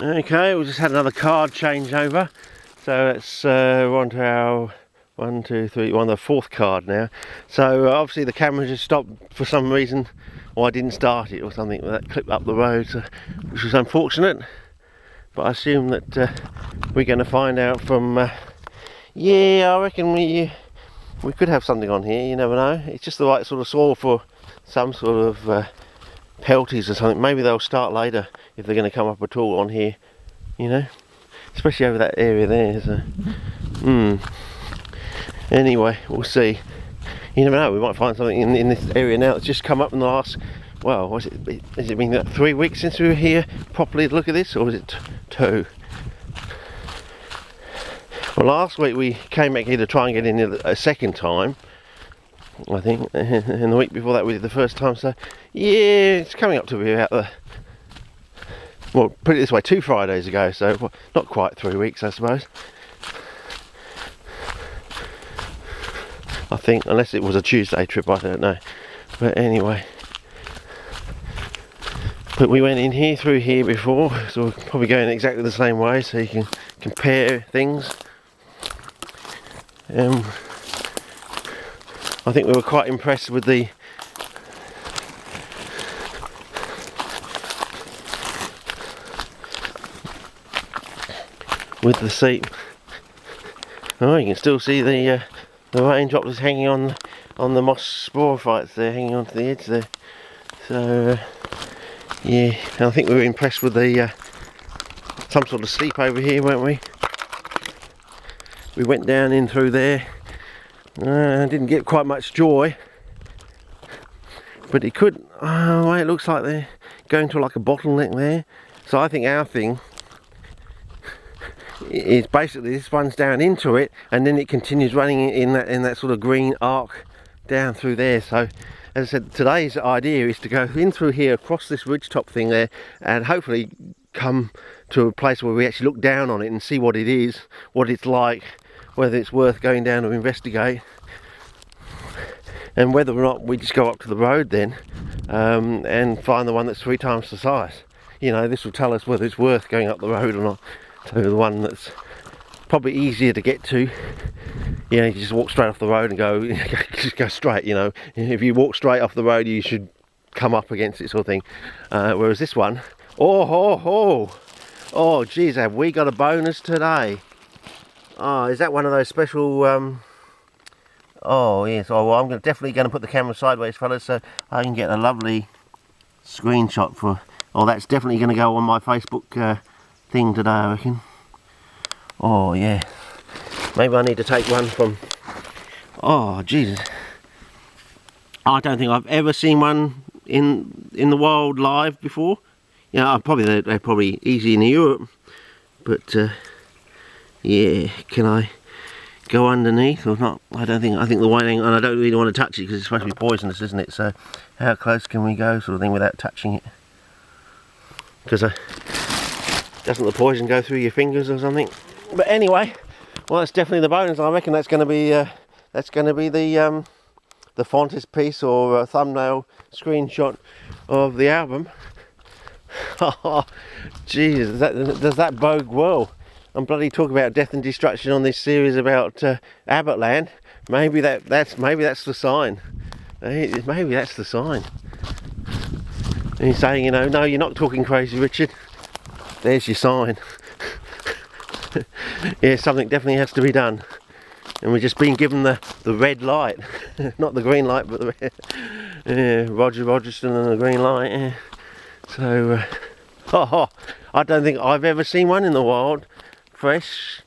Okay, we just had another card change over, so it's we're on to our we're on the fourth card now. So obviously the camera just stopped for some reason, or I didn't start it or something, that clipped up the road, so, which was unfortunate. But I assume that we're going to find out from. Yeah, I reckon we could have something on here. You never know. It's just the right sort of soil for some sort of pelties or something. Maybe they'll start later if they're going to come up at all on here. You know, especially over that area there. So, anyway, we'll see. You never know. We might find something in this area now that's just come up in the last. Well, has it been 3 weeks since we were here properly to look at this, or was it 2? Well, last week we came back here to try and get in a second time, I think, and the week before that we did the first time, so yeah, it's coming up to be about well, put it this way, 2 Fridays ago, so well, not quite 3 weeks, I suppose. I think, unless it was a Tuesday trip, I don't know. But anyway, but we went in here through here before, so we're probably going exactly the same way, so you can compare things. I think we were quite impressed with the seat. Oh, you can still see the raindrops hanging on the moss sporophytes there, hanging onto the edge there. So yeah, and I think we were impressed with the some sort of sleep over here, weren't we? We went down in through there. Didn't get quite much joy, but it could. Oh, it looks like they're going to like a bottleneck there. So I think our thing is basically this runs down into it, and then it continues running in that sort of green arc down through there. So, as I said, today's idea is to go in through here, across this ridgetop thing there, and hopefully come to a place where we actually look down on it and see what it is, what it's like, whether it's worth going down to investigate, and whether or not we just go up to the road then and find the one that's 3 times the size. You know, this will tell us whether it's worth going up the road or not, to the one that's probably easier to get to. You know, you just walk straight off the road and go, just go straight, you know. If you walk straight off the road, you should come up against it, sort of thing. Whereas this one, oh geez, have we got a bonus today? Oh, is that one of those special oh yes, oh well, I'm definitely going to put the camera sideways, fellas, so I can get a lovely screenshot for. Oh, that's definitely going to go on my Facebook thing today, I reckon. Oh yeah, maybe I need to take one from. Oh Jesus, I don't think I've ever seen one in the wild live before. You know, they're probably easy in Europe, but yeah, can I go underneath or not? I think the whiting, and I don't really want to touch it because it's supposed to be poisonous, isn't it? So how close can we go, sort of thing, without touching it? Because doesn't the poison go through your fingers or something? But anyway, well, that's definitely the bonus. I reckon that's going to be the frontispiece or thumbnail screenshot of the album. Oh, Jesus, does that bode well? I'm bloody talking about death and destruction on this series about Abbottland. Maybe that's the sign. Maybe that's the sign. And he's saying, you know, no, you're not talking crazy, Richard. There's your sign. Yeah, something definitely has to be done. And we've just been given the red light. Not the green light, but the red. Yeah, Roger Rogerson and the green light. Yeah. So, I don't think I've ever seen one in the wild. Fresh.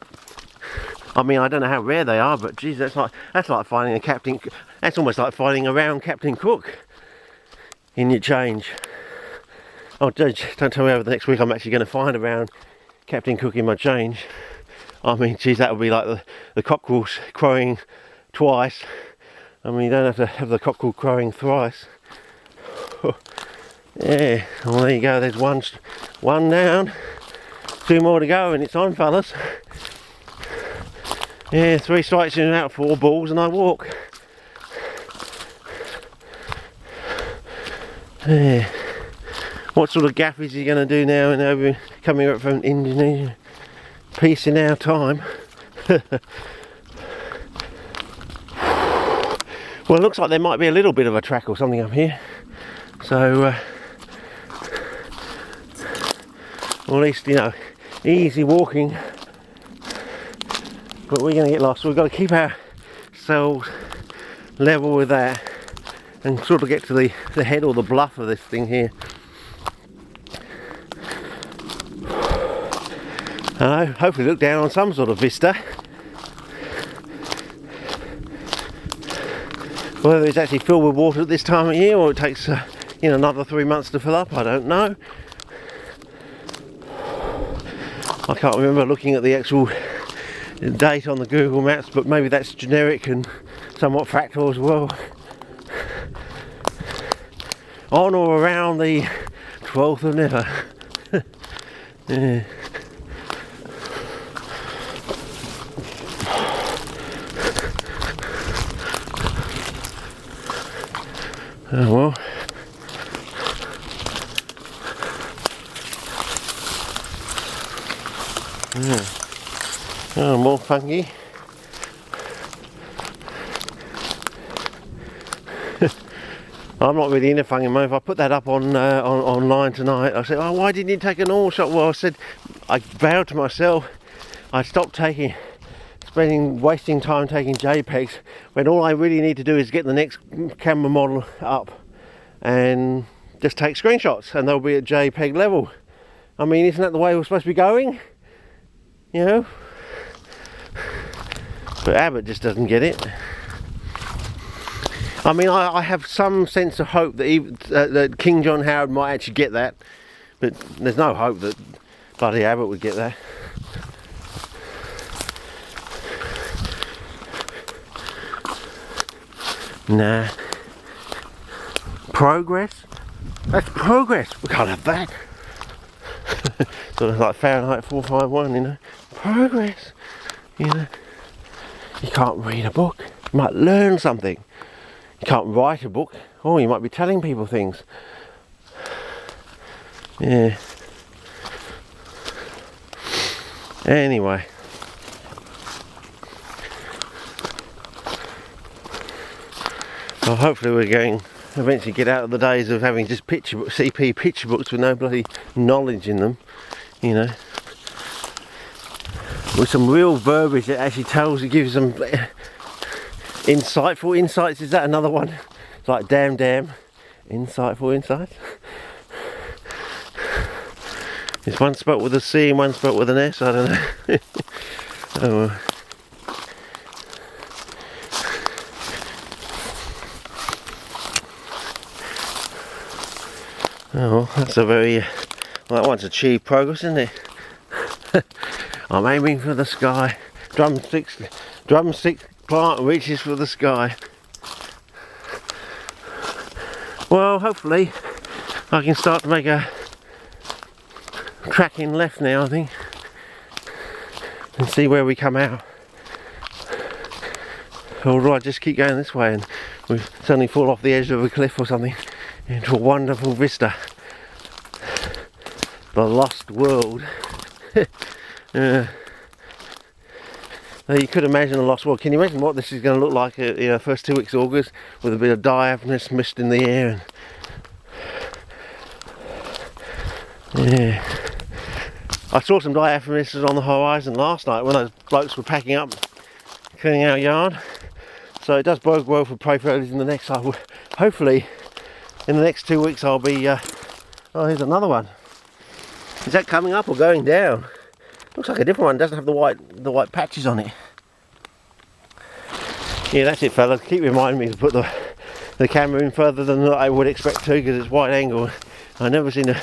I mean, I don't know how rare they are, but geez, that's like finding a Captain. That's almost like finding a round Captain Cook in your change. Oh, don't tell me over the next week I'm actually going to find a round Captain Cook in my change. I mean, geez, that would be like the cockerels crowing twice. I mean, you don't have to have the cockerel crowing thrice. Yeah, well, there you go. There's one down. 2 more to go and it's on, fellas. Yeah, 3 strikes in and out, 4 balls, and I walk. Yeah. What sort of gaff is he going to do now and over coming up from Indonesia? Peace in our time. Well, it looks like there might be a little bit of a track or something up here. So, or at least, you know, easy walking. But we're going to get lost. We've got to keep ourselves level with that and sort of get to the head or the bluff of this thing here. Hopefully look down on some sort of vista. Whether it's actually filled with water at this time of year or it takes you know, another 3 months to fill up, I don't know. I can't remember looking at the actual date on the Google Maps, but maybe that's generic and somewhat factual as well. On or around the 12th of Never. Yeah. Oh well. Yeah. Oh, more fungi. I'm not really into fungi mode. If I put that up on online tonight, I said, "Oh, why didn't you take an all shot?" Well, I said, I vowed to myself, I stopped wasting time taking JPEGs when all I really need to do is get the next camera model up and just take screenshots, and they'll be at JPEG level. I mean, isn't that the way we're supposed to be going? You know. But Abbott just doesn't get it. I mean, I have some sense of hope that that King John Howard might actually get that, but there's no hope that bloody Abbott would get that. Nah. Progress? That's progress. We can't have that. Sort of like Fahrenheit 451, you know. Progress. You know. You can't read a book. You might learn something. You can't write a book. Oh, you might be telling people things. Yeah. Anyway. Well, hopefully we're going to eventually get out of the days of having just CP picture books with no bloody knowledge in them, you know. With some real verbiage that actually gives them insightful insights. Is that another one? It's like damn, insightful insights. Is one spelled with a C and one spelled with an S? I don't know. Oh well. Oh, that's a very, well, that one's achieved progress, isn't it? I'm aiming for the sky. Drumstick plant reaches for the sky. Well, hopefully I can start to make a tracking left now, I think, and see where we come out. Or do I just keep going this way and we suddenly fall off the edge of a cliff or something into a wonderful vista? The lost world. You could imagine a lost world. Can you imagine what this is going to look like, you know, first 2 weeks of August, with a bit of diaphanous mist in the air? And yeah, I saw some diaphanous on the horizon last night when those blokes were packing up, cleaning our yard. So it does bode well for prey predators in the next. Hopefully, in the next 2 weeks, I'll be. Oh, here's another one. Is that coming up or going down? Looks like a different one. Doesn't have the white patches on it. Yeah, that's it, fellas. Keep reminding me to put the camera in further than I would expect to, because it's wide angle. I've never seen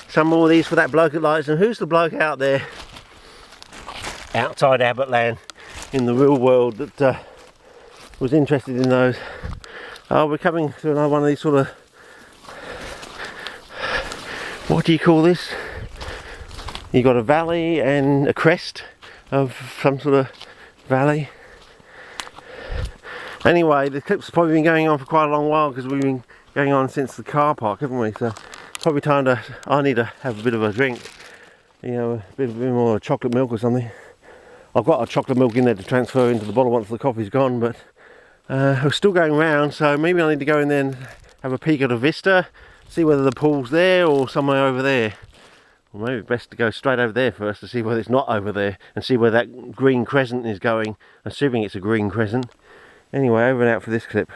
some more of these for that bloke at lights. And who's the bloke out there outside Abbott Land in the real world that was interested in those? Oh, we're coming to another one of these sort of, what do you call this? You've got a valley and a crest of some sort of valley. Anyway, the clip's probably been going on for quite a long while because we've been going on since the car park, haven't we? So probably time to, I need to have a bit of a drink, you know, a bit more chocolate milk or something. I've got a chocolate milk in there to transfer into the bottle once the coffee's gone, but we're still going round, so maybe I need to go in there and have a peek at a vista, see whether the pool's there or somewhere over there. Or maybe best to go straight over there first to see whether it's not over there and see where that green crescent is going, assuming it's a green crescent. Anyway, over and out for this clip.